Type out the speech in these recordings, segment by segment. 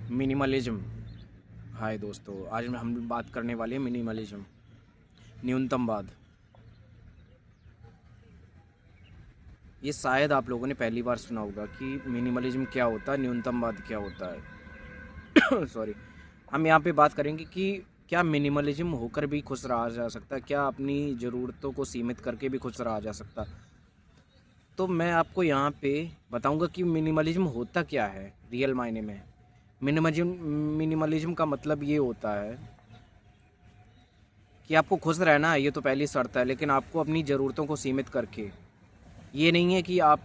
Minimalism. हाय दोस्तों, आज हम बात करने वाले हैं मिनिमलिज्म, न्यूनतमवाद। ये शायद आप लोगों ने पहली बार सुना होगा कि मिनिमलिज्म क्या होता है, न्यूनतमवाद क्या होता है। सॉरी। हम यहाँ पे बात करेंगे कि क्या मिनिमलिज्म होकर भी खुश रहा जा सकता है, क्या अपनी ज़रूरतों को सीमित करके भी खुश रहा जा सकता। तो मैं आपको यहाँ पे बताऊँगा कि मिनिमलिज्म होता क्या है रियल मायने में। मिनिमलिज्म का मतलब ये होता है कि आपको खुश रहना है, ये तो पहली शर्त है, लेकिन आपको अपनी ज़रूरतों को सीमित करके। ये नहीं है कि आप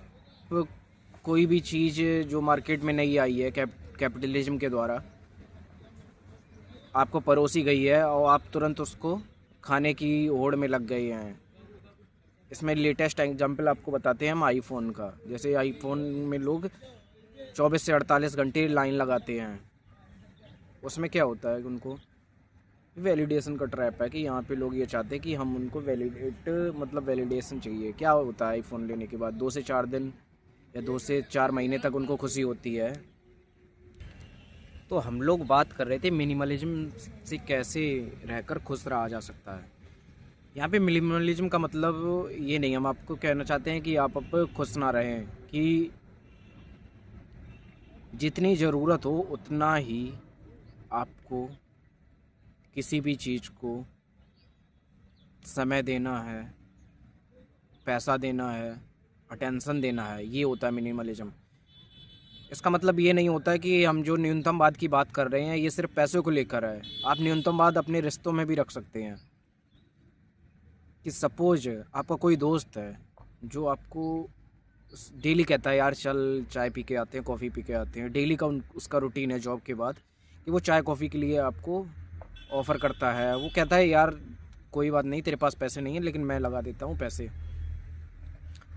कोई भी चीज़ जो मार्केट में नई आई है कैपिटलिज्म के द्वारा आपको परोसी गई है और आप तुरंत उसको खाने की होड़ में लग गए हैं। इसमें लेटेस्ट एग्जांपल आपको बताते हैं हम आईफोन का। जैसे आईफोन में लोग 24 से 48 घंटे लाइन लगाते हैं। उसमें क्या होता है, उनको वैलिडेशन का ट्रैप है कि यहाँ पे लोग ये चाहते हैं कि हम उनको वैलिडेशन चाहिए। क्या होता है आईफोन लेने के बाद 2 से 4 दिन या 2 से 4 महीने तक उनको खुशी होती है। तो हम लोग बात कर रहे थे मिनिमलिज्म से कैसे रहकर खुश रहा जा सकता है। यहाँ पे मिनिमलिज्म का मतलब ये नहीं, हम आपको कहना चाहते हैं कि आप अब खुश ना रहें, कि जितनी ज़रूरत हो उतना ही आपको किसी भी चीज़ को समय देना है, पैसा देना है, अटेंशन देना है। ये होता है मिनिमलिज्म। इसका मतलब ये नहीं होता है कि हम जो न्यूनतमवाद की बात कर रहे हैं ये सिर्फ पैसों को लेकर है। आप न्यूनतमवाद अपने रिश्तों में भी रख सकते हैं कि सपोज आपका कोई दोस्त है जो आपको डेली कहता है यार चल चाय पी के आते हैं, कॉफ़ी पी के आते हैं। डेली का उसका रूटीन है जॉब के बाद कि वो चाय कॉफ़ी के लिए आपको ऑफ़र करता है। वो कहता है यार कोई बात नहीं, तेरे पास पैसे नहीं है लेकिन मैं लगा देता हूँ पैसे।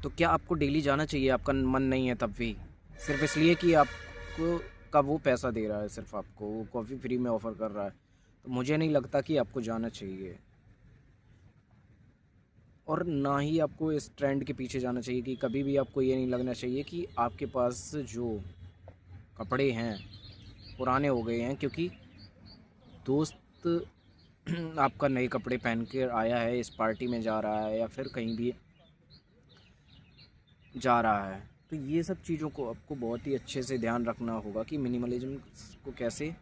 तो क्या आपको डेली जाना चाहिए? आपका मन नहीं है तब भी, सिर्फ इसलिए कि आपको का वो पैसा दे रहा है, सिर्फ आपको वो कॉफ़ी फ्री में ऑफ़र कर रहा है। तो मुझे नहीं लगता कि आपको जाना चाहिए, और ना ही आपको इस ट्रेंड के पीछे जाना चाहिए। कि कभी भी आपको ये नहीं लगना चाहिए कि आपके पास जो कपड़े हैं पुराने हो गए हैं, क्योंकि दोस्त आपका नए कपड़े पहन के आया है, इस पार्टी में जा रहा है या फिर कहीं भी जा रहा है। तो ये सब चीज़ों को आपको बहुत ही अच्छे से ध्यान रखना होगा कि मिनिमलिज्म को कैसे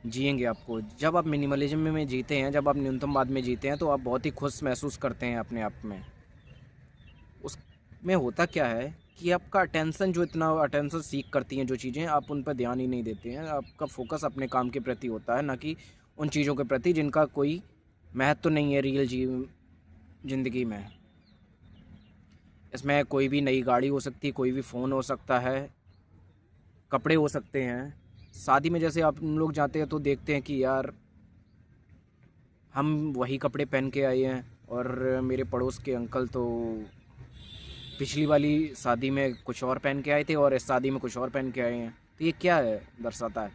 जिएंगे। आपको जब आप मिनिमलिज्म में जीते हैं, जब आप न्यूनतमवाद में जीते हैं, तो आप बहुत ही खुश महसूस करते हैं अपने आप में। उसमें होता क्या है कि आपका अटेंशन, जो इतना अटेंशन सीख करती हैं जो चीज़ें, आप उन पर ध्यान ही नहीं देते हैं। आपका फोकस अपने काम के प्रति होता है, ना कि उन चीज़ों के प्रति जिनका कोई महत्व नहीं है रियल ज़िंदगी में। इसमें कोई भी नई गाड़ी हो सकती है, कोई भी फ़ोन हो सकता है, कपड़े हो सकते हैं। शादी में जैसे आप लोग जाते हैं तो देखते हैं कि यार हम वही कपड़े पहन के आए हैं और मेरे पड़ोस के अंकल तो पिछली वाली शादी में कुछ और पहन के आए थे और इस शादी में कुछ और पहन के आए हैं। तो ये क्या है दर्शाता है?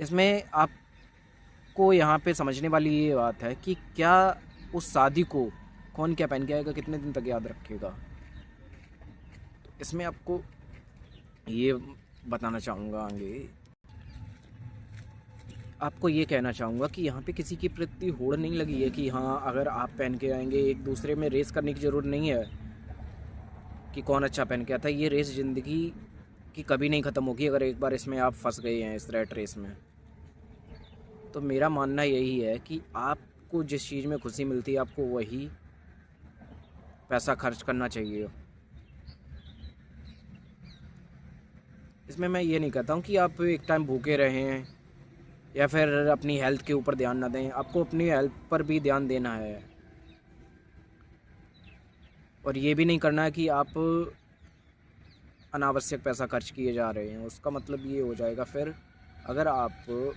इसमें आपको यहाँ पे समझने वाली ये बात है कि क्या उस शादी को कौन क्या पहन के आएगा, कितने दिन तक याद रखेगा। तो इसमें आपको ये बताना चाहूँगा, आगे आपको ये कहना चाहूँगा कि यहाँ पे किसी के प्रति होड़ नहीं लगी है कि हाँ अगर आप पहन के आएंगे। एक दूसरे में रेस करने की ज़रूरत नहीं है कि कौन अच्छा पहन के आता है। ये रेस ज़िंदगी की कभी नहीं ख़त्म होगी अगर एक बार इसमें आप फंस गए हैं, इस रैट रेस में। तो मेरा मानना यही है कि आपको जिस चीज़ में खुशी मिलती है आपको वही पैसा खर्च करना चाहिए। इसमें मैं ये नहीं कहता हूँ कि आप एक टाइम भूखे रहें या फिर अपनी हेल्थ के ऊपर ध्यान ना दें। आपको अपनी हेल्थ पर भी ध्यान देना है, और ये भी नहीं करना है कि आप अनावश्यक पैसा खर्च किए जा रहे हैं। उसका मतलब ये हो जाएगा फिर, अगर आप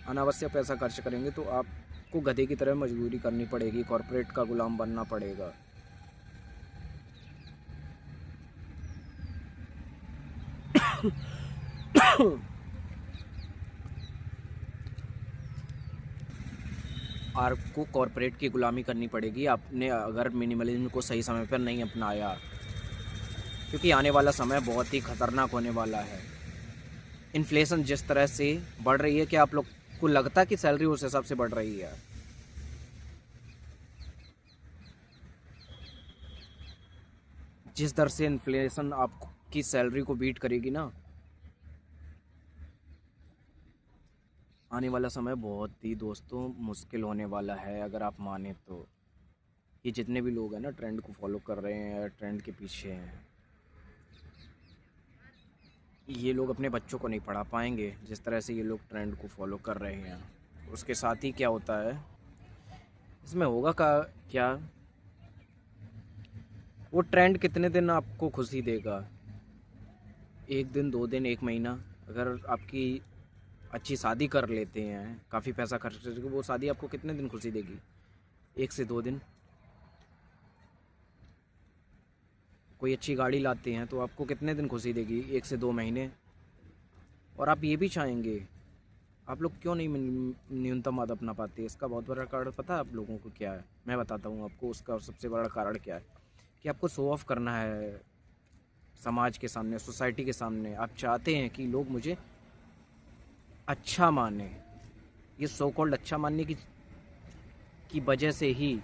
अनावश्यक पैसा खर्च करेंगे तो आपको गधे की तरह मजदूरी करनी पड़ेगी, कॉर्पोरेट का गुलाम बनना पड़ेगा। आपको कॉर्पोरेट की गुलामी करनी पड़ेगी आपने अगर मिनिमलिज्म को सही समय पर नहीं अपनाया, क्योंकि आने वाला समय बहुत ही ख़तरनाक होने वाला है। इन्फ्लेशन जिस तरह से बढ़ रही है, क्या आप लोग को लगता है कि सैलरी उस हिसाब से बढ़ रही है? जिस दर से इन्फ्लेशन आपकी सैलरी को बीट करेगी ना, आने वाला समय बहुत ही दोस्तों मुश्किल होने वाला है, अगर आप माने तो। ये जितने भी लोग हैं ना ट्रेंड को फॉलो कर रहे हैं, ट्रेंड के पीछे हैं, ये लोग अपने बच्चों को नहीं पढ़ा पाएंगे जिस तरह से ये लोग ट्रेंड को फॉलो कर रहे हैं। उसके साथ ही क्या होता है, इसमें होगा क्या, वो ट्रेंड कितने दिन आपको खुशी देगा? 1 दिन, 2 दिन, 1 महीना। अगर आपकी अच्छी शादी कर लेते हैं, काफ़ी पैसा खर्च करके, वो शादी आपको कितने दिन खुशी देगी? 1 से 2 दिन। कोई अच्छी गाड़ी लाते हैं तो आपको कितने दिन खुशी देगी? 1 से 2 महीने। और आप ये भी चाहेंगे, आप लोग क्यों नहीं न्यूनतम मद अपना पाते? इसका बहुत बड़ा कारण पता है आप लोगों को क्या है? मैं बताता हूँ आपको उसका सबसे बड़ा कारण क्या है। कि आपको शो ऑफ करना है समाज के सामने, सोसाइटी के सामने। आप चाहते हैं कि लोग मुझे अच्छा माने। ये सो कॉल्ड अच्छा मानने की वजह से ही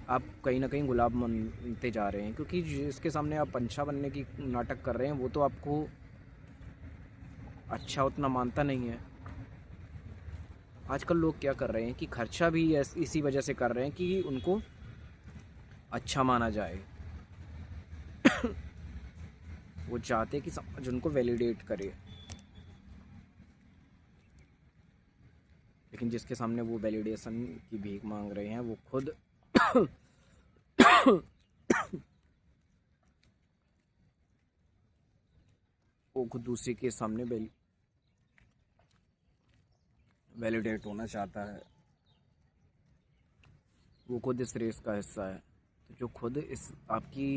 आप कहीं ना कहीं गुलाब बनते जा रहे हैं, क्योंकि जिसके सामने आप अच्छा बनने की नाटक कर रहे हैं वो तो आपको अच्छा उतना मानता नहीं है। आजकल लोग क्या कर रहे हैं कि खर्चा भी इसी वजह से कर रहे हैं कि उनको अच्छा माना जाए। वो चाहते हैं कि समाज उनको वैलिडेट करे, लेकिन जिसके सामने वो वैलिडेशन की भीख मांग रहे हैं वो खुद दूसरे के सामने वैलिडेट होना चाहता है। वो खुद इस रेस का हिस्सा है। तो जो खुद इस आपकी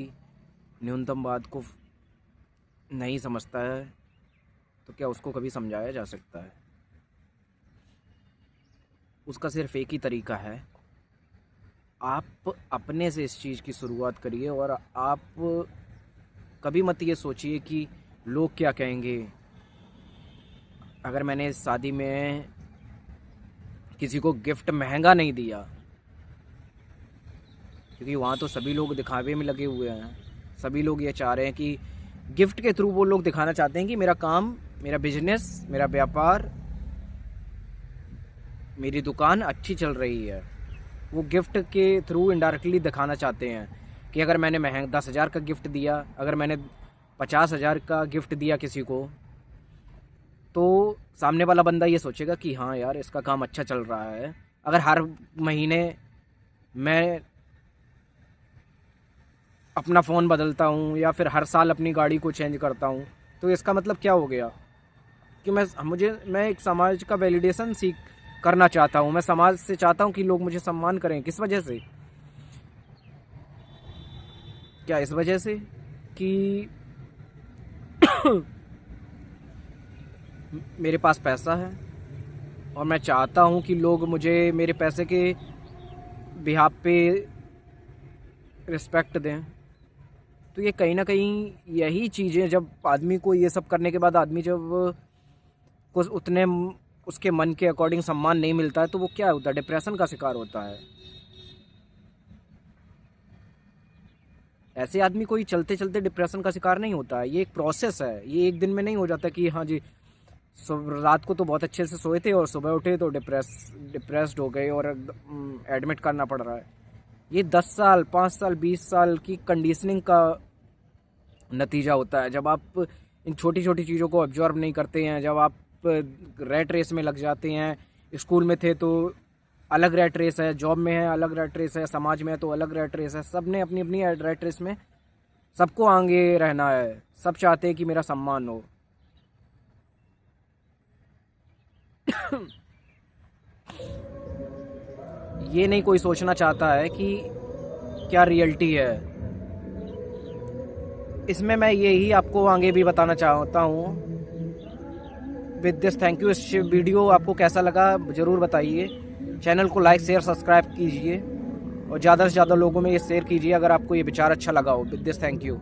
न्यूनतम बात को नहीं समझता है, तो क्या उसको कभी समझाया जा सकता है? उसका सिर्फ एक ही तरीका है, आप अपने से इस चीज़ की शुरुआत करिए। और आप कभी मत ये सोचिए कि लोग क्या कहेंगे। अगर मैंने इस शादी में किसी को गिफ्ट महंगा नहीं दिया, क्योंकि वहाँ तो सभी लोग दिखावे में लगे हुए हैं। सभी लोग ये चाह रहे हैं कि गिफ्ट के थ्रू वो लोग दिखाना चाहते हैं कि मेरा काम, मेरा बिजनेस, मेरा व्यापार, मेरी दुकान अच्छी चल रही है। वो गिफ्ट के थ्रू इनडायरेक्टली दिखाना चाहते हैं कि अगर मैंने 10,000 का गिफ्ट दिया, अगर मैंने 50,000 का गिफ्ट दिया किसी को, तो सामने वाला बंदा ये सोचेगा कि हाँ यार इसका काम अच्छा चल रहा है। अगर हर महीने मैं अपना फ़ोन बदलता हूँ या फिर हर साल अपनी गाड़ी को चेंज करता हूँ, तो इसका मतलब क्या हो गया कि मैं एक समाज का वैलिडेशन करना चाहता हूँ। मैं समाज से चाहता हूँ कि लोग मुझे सम्मान करें। किस वजह से? क्या इस वजह से कि मेरे पास पैसा है और मैं चाहता हूँ कि लोग मुझे मेरे पैसे के बिहाफ पे रिस्पेक्ट दें? तो ये कहीं ना कहीं यही चीज़ें, जब आदमी को ये सब करने के बाद आदमी जब कुछ उतने उसके मन के अकॉर्डिंग सम्मान नहीं मिलता है, तो वो क्या होता है? डिप्रेशन का शिकार होता है। ऐसे आदमी कोई चलते चलते डिप्रेशन का शिकार नहीं होता है। ये एक प्रोसेस है, ये एक दिन में नहीं हो जाता कि हाँ जी रात को तो बहुत अच्छे से सोए थे और सुबह उठे तो डिप्रेस्ड हो गए और एडमिट करना पड़ रहा है। ये 10 साल, 5 साल, 20 साल की कंडीशनिंग का नतीजा होता है। जब आप इन छोटी छोटी चीज़ों को ऑब्जर्व नहीं करते हैं, जब आप रैट रेस में लग जाते हैं। स्कूल में थे तो अलग रैट रेस है, जॉब में है अलग रैट रेस है, समाज में है तो अलग रैट रेस है। सब ने अपनी अपनी रैट रेस में सबको आगे रहना है। सब चाहते हैं कि मेरा सम्मान हो। ये नहीं कोई सोचना चाहता है कि क्या रियलिटी है। इसमें मैं यही आपको आगे भी बताना चाहता हूँ। With this thank you. इस वीडियो आपको कैसा लगा ज़रूर बताइए। चैनल को लाइक, शेयर, सब्सक्राइब कीजिए और ज़्यादा से ज़्यादा लोगों में ये शेयर कीजिए अगर आपको ये विचार अच्छा लगा हो। With this thank you.